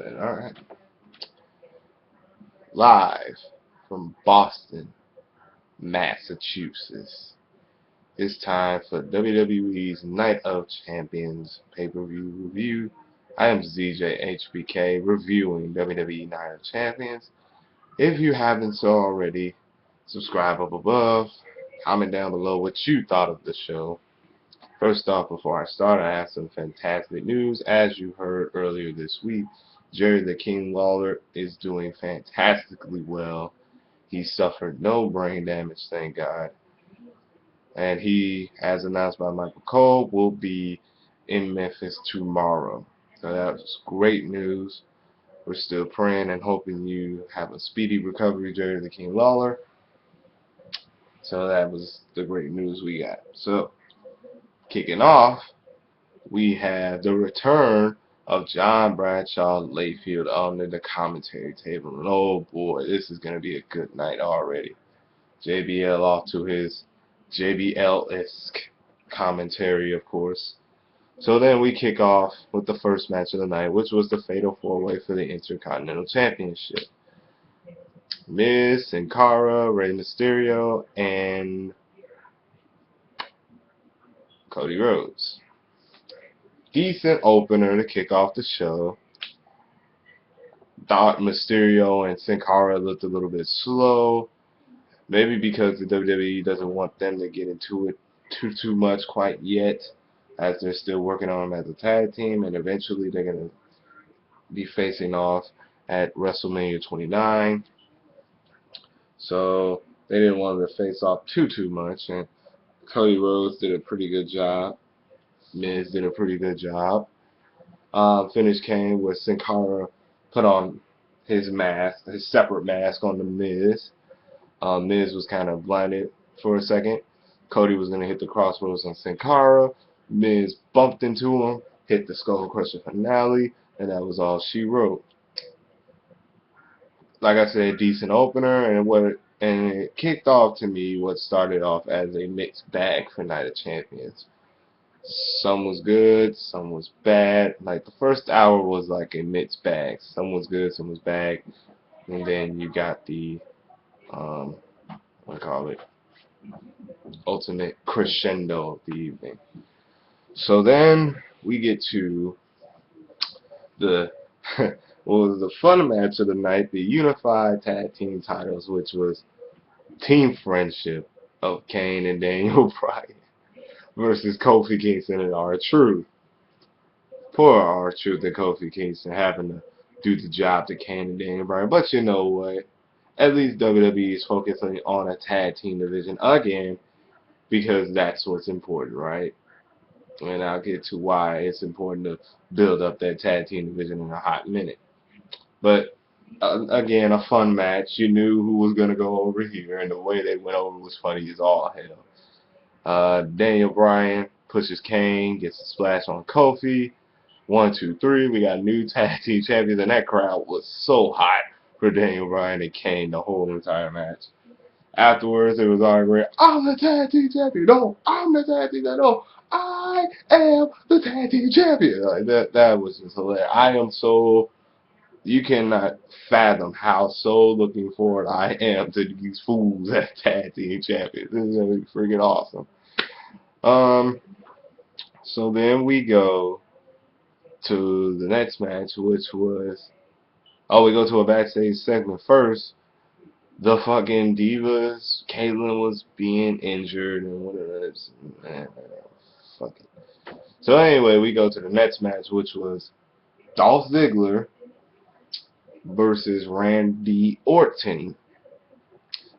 Alright. Live from Boston, Massachusetts. It's time for WWE's Night of Champions pay-per-view review. I am ZJHBK reviewing WWE Night of Champions. If you haven't so already, subscribe up above, comment down below what you thought of the show. First off, before I start, I have some fantastic news. As you heard earlier this week, Jerry the King Lawler is doing fantastically well. He suffered no brain damage, thank God. And he, as announced by Michael Cole, will be in Memphis tomorrow. So that's great news. We're still praying and hoping you have a speedy recovery, Jerry the King Lawler. So that was the great news we got. So, kicking off, we have the return of John Bradshaw Layfield on the commentary table. And oh boy, this is going to be a good night already. JBL off to his JBL-esque commentary, of course. So then we kick off with the first match of the night, which was the Fatal 4-Way for the Intercontinental Championship. Miz and Cara, Rey Mysterio, and Cody Rhodes. Decent opener to kick off the show. Thought Mysterio and Sin Cara looked a little bit slow. Maybe because the WWE doesn't want them to get into it too much quite yet, as they're still working on them as a tag team, and eventually they're going to be facing off at WrestleMania 29. So they didn't want them to face off too much, and Cody Rhodes did a pretty good job. Miz did a pretty good job. Finish came with Sin Cara put on his mask, his separate mask on the Miz. Miz was kind of blinded for a second. Cody was going to hit the crossroads on Sin Cara. Miz bumped into him, hit the Skull Crusher finale, and that was all she wrote. Like I said, decent opener, and it kicked off to me what started off as a mixed bag for Night of Champions. Some was good, some was bad. Like the first hour was like a mixed bag. Some was good, some was bad, and then you got the what do you call it? Ultimate crescendo of the evening. So then we get to the what was the fun match of the night, the unified tag team titles, which was Team Friendship of Kane and Daniel Bryan versus Kofi Kingston and R-Truth. Poor R-Truth and Kofi Kingston having to do the job to Kane and Daniel Bryan. But you know what? At least WWE is focusing on a tag team division again, because that's what's important, right? And I'll get to why it's important to build up that tag team division in a hot minute. But again, a fun match. You knew who was going to go over here, and the way they went over was funny as all hell. Daniel Bryan pushes Kane, gets a splash on Kofi. 1, 2, 3. We got new tag team champions, and that crowd was so hot for Daniel Bryan and Kane the whole entire match. Afterwards, it was arguing, I'm the tag team champion. No, I'm the tag team champion. No, I am the tag team champion. Like that was just hilarious. I am so, you cannot fathom how so looking forward I am to these fools as tag team champions. This is gonna be freaking awesome. Um, so then we go to the next match, which was, we go to a backstage segment first. The fucking Divas, Caitlyn was being injured and whatever. Man, fuck it. So anyway, we go to the next match, which was Dolph Ziggler versus Randy Orton.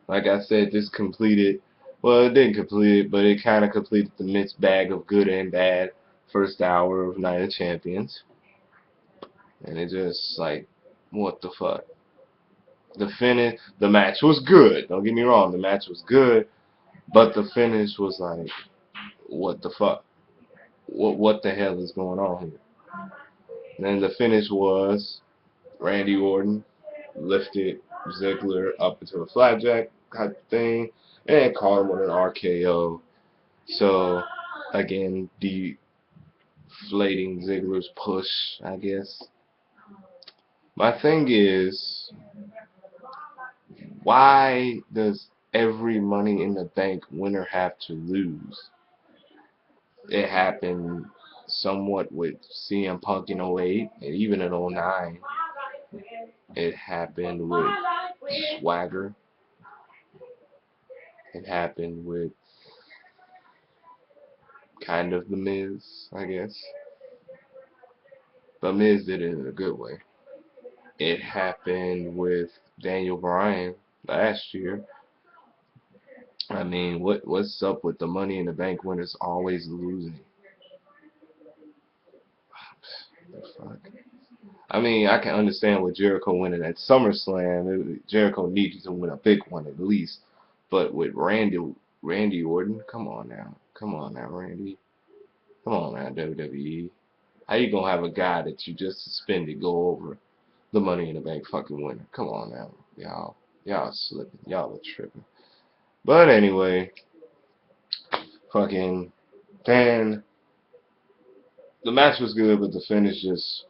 Like I said, this completed, well, it didn't complete it, but it kind of completed the mixed bag of good and bad first hour of Night of Champions. And it just, like, what the fuck? The finish, the match was good. Don't get me wrong, the match was good, but the finish was like, what the fuck? What the hell is going on here? And then the finish was Randy Orton lifted Ziggler up into a flapjack type thing and caught him with an RKO. So again, deflating Ziggler's push, I guess. My thing is, why does every Money in the Bank winner have to lose? It happened somewhat with CM Punk in '08 and even in '09. It happened with Swagger. It happened with kind of The Miz, I guess. But Miz did it in a good way. It happened with Daniel Bryan last year. I mean, what's up with the Money in the Bank winners always losing? The fuck? I mean, I can understand with Jericho winning at SummerSlam. Jericho needed to win a big one at least. But with Randy Orton, come on now, Randy, come on now, WWE. How you gonna have a guy that you just suspended go over the Money in the Bank fucking winner? Come on now, y'all slipping, y'all are tripping. But anyway, fucking, man, the match was good, but the finish just.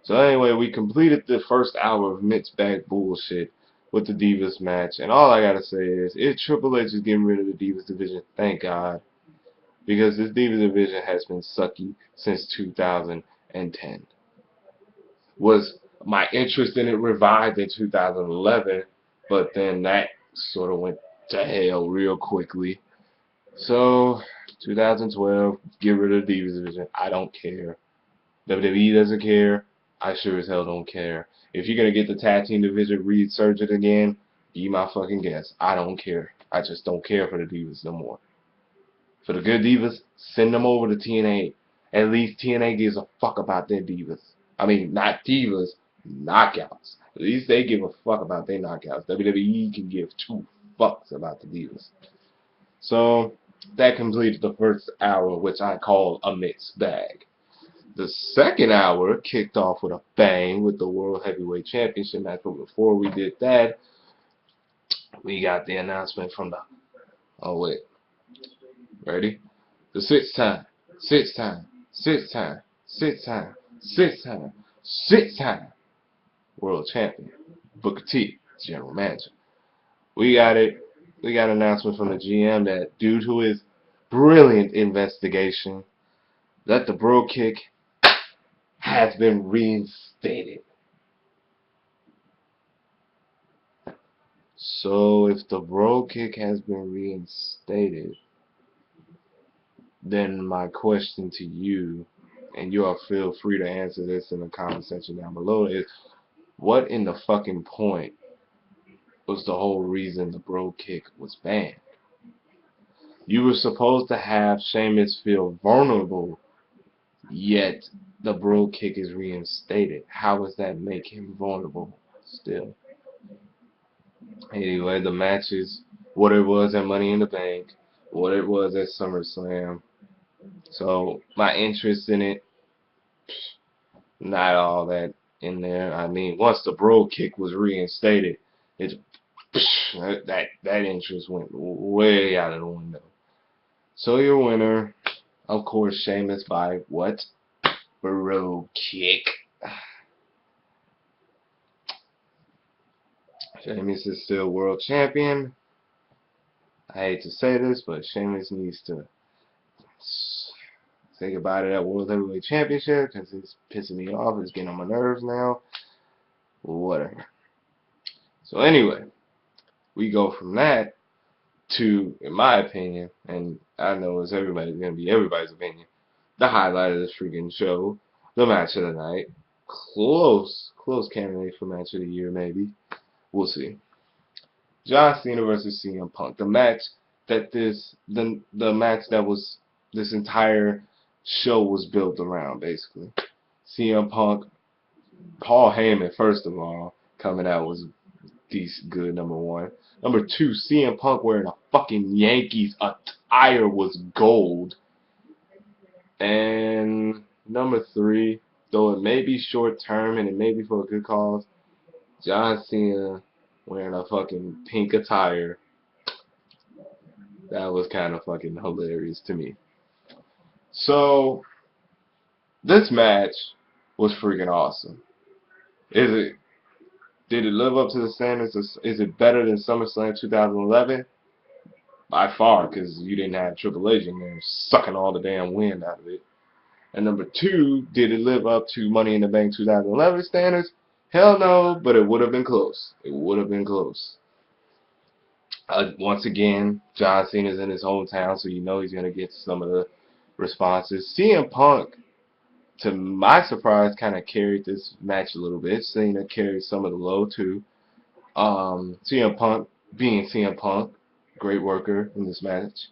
So anyway, we completed the first hour of mixed bag bullshit with the Divas match, and all I gotta say is, if Triple H is getting rid of the Divas division, thank God, because this Divas division has been sucky since 2010. Was my interest in it revived in 2011, but then that sort of went to hell real quickly. So 2012, get rid of the Divas division. I don't care. WWE doesn't care. I sure as hell don't care. If you're gonna get the tag team division resurgent again, be my fucking guest. I don't care. I just don't care for the Divas no more. For the good Divas, send them over to TNA. At least TNA gives a fuck about their Divas. I mean, not Divas, knockouts. At least they give a fuck about their knockouts. WWE can give two fucks about the Divas. So, that completed the first hour, which I call a mixed bag. The second hour kicked off with a bang with the World Heavyweight Championship match. But before we did that, we got the announcement from the. Oh, wait. Ready? The sixth time. Sixth time. Sixth time. Sixth time. Sixth time. Sixth time. World Champion. Booker T, General Manager. We got it. We got an announcement from the GM that due to his brilliant investigation, that the Bro Kick has been reinstated. So if the Bro Kick has been reinstated, then my question to you, and you all feel free to answer this in the comment section down below, is what in the fucking point was the whole reason the Bro Kick was banned? You were supposed to have Sheamus feel vulnerable, yet the Bro Kick is reinstated. How does that make him vulnerable still? Anyway, the matches, what it was at Money in the Bank, what it was at SummerSlam. So my interest in it, not all that in there. I mean, once the Bro Kick was reinstated, it that interest went way out of the window. So your winner, of course, Sheamus by what? Bro Kick. Sheamus is still world champion. I hate to say this, but Sheamus needs to say goodbye to that World Heavyweight Championship because it's pissing me off. It's getting on my nerves now. Whatever. So anyway, we go from that to, in my opinion, and I know it's everybody's gonna be everybody's opinion, the highlight of this freaking show, the match of the night. Close candidate for match of the year, maybe. We'll see. John Cena versus CM Punk. The match that the match that was this entire show was built around, basically. CM Punk, Paul Heyman, first of all, coming out was decent, good, number one. Number two, CM Punk wearing a fucking Yankees attire was gold. And number three, though it may be short term and it may be for a good cause, John Cena wearing a fucking pink attire. That was kind of fucking hilarious to me. So, this match was freaking awesome. Is it? Did it live up to the standards? Is it better than SummerSlam 2011? By far, because you didn't have Triple H in there sucking all the damn wind out of it. And number two, did it live up to Money in the Bank 2011 standards? Hell no, but it would have been close. It would have been close. Once again, John Cena's in his hometown, so you know he's going to get some of the responses. CM Punk, to my surprise, kind of carried this match a little bit. Cena carried some of the low, too. CM Punk, being CM Punk, great worker in this match.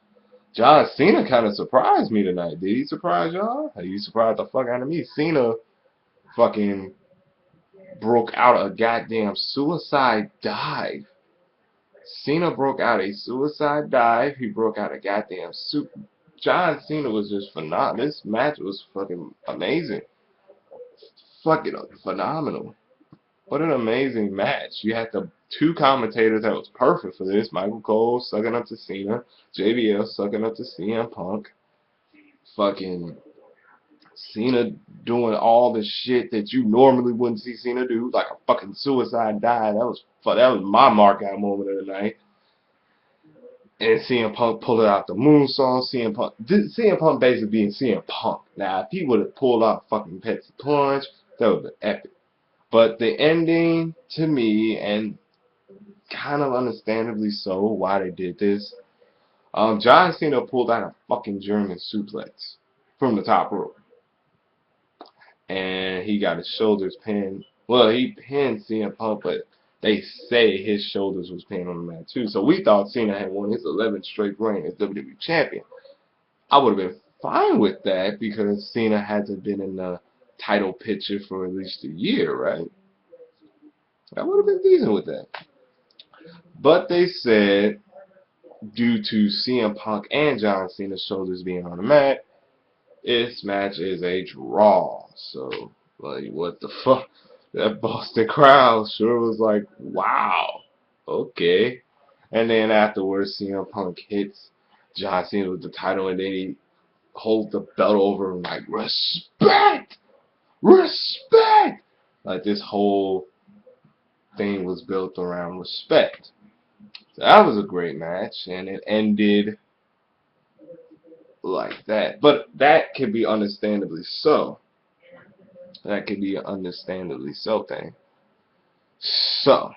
John Cena kind of surprised me tonight. Did he surprise y'all? He surprised the fuck out of me. Cena fucking broke out a goddamn suicide dive. Cena broke out a suicide dive. He broke out a goddamn super. John Cena was just phenomenal. This match was fucking amazing. Fucking phenomenal. What an amazing match. You had the two commentators that was perfect for this. Michael Cole sucking up to Cena. JBL sucking up to CM Punk. Fucking Cena doing all the shit that you normally wouldn't see Cena do, like a fucking suicide dive. That was my mark out moment of the night. And CM Punk pulled out the moonsault. CM Punk basically being CM Punk. Now, if he would have pulled out fucking Pepsi Plunge, that would have been epic. But the ending, to me, and kind of understandably so, why they did this, John Cena pulled out a fucking German suplex from the top rope. And he got his shoulders pinned. Well, he pinned CM Punk, but they say his shoulders was pinned on the mat too. So we thought Cena had won his 11th straight reign as WWE champion. I would have been fine with that because Cena hasn't been in the title picture for at least a year, right? I would have been decent with that. But they said, due to CM Punk and John Cena's shoulders being on the mat, this match is a draw. So, like, what the fuck? That Boston crowd sure was like, wow, okay. And then afterwards, CM Punk hits John Cena with the title, and then he holds the belt over him like, respect! Respect! Like, this whole thing was built around respect. So that was a great match, and it ended like that. But that could be understandably so. That could be understandably so thing. So,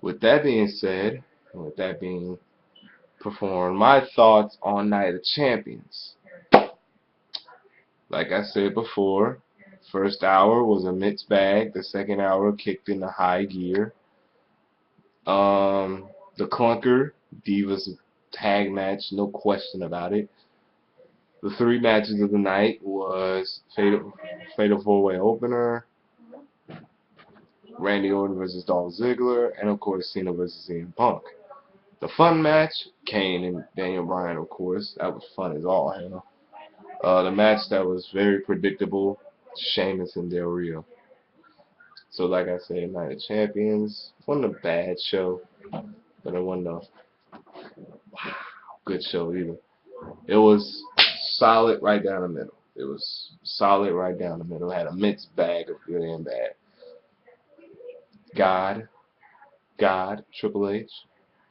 with that being said, and with that being performed, my thoughts on Night of Champions. Like I said before, first hour was a mixed bag. The second hour kicked into high gear. The Clunker Divas tag match, no question about it. The three matches of the night was Fatal 4-Way Opener, Randy Orton versus Dolph Ziggler, and of course Cena versus CM Punk. The fun match, Kane and Daniel Bryan, of course. That was fun as all hell. The match that was very predictable, Sheamus and Del Rio. So like I said, Night of Champions, wasn't a bad show, but it wasn't a good show either. It was solid right down the middle. It was solid right down the middle. It had a mixed bag of good and bad. Triple H,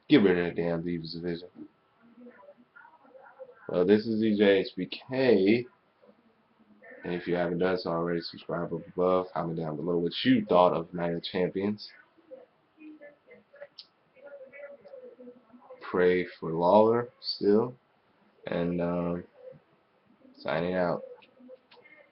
get rid of the damn Divas division. Well, this is EJHBK, and if you haven't done so already, subscribe up above. Comment down below what you thought of Night of Champions. Pray for Lawler still, and signing out.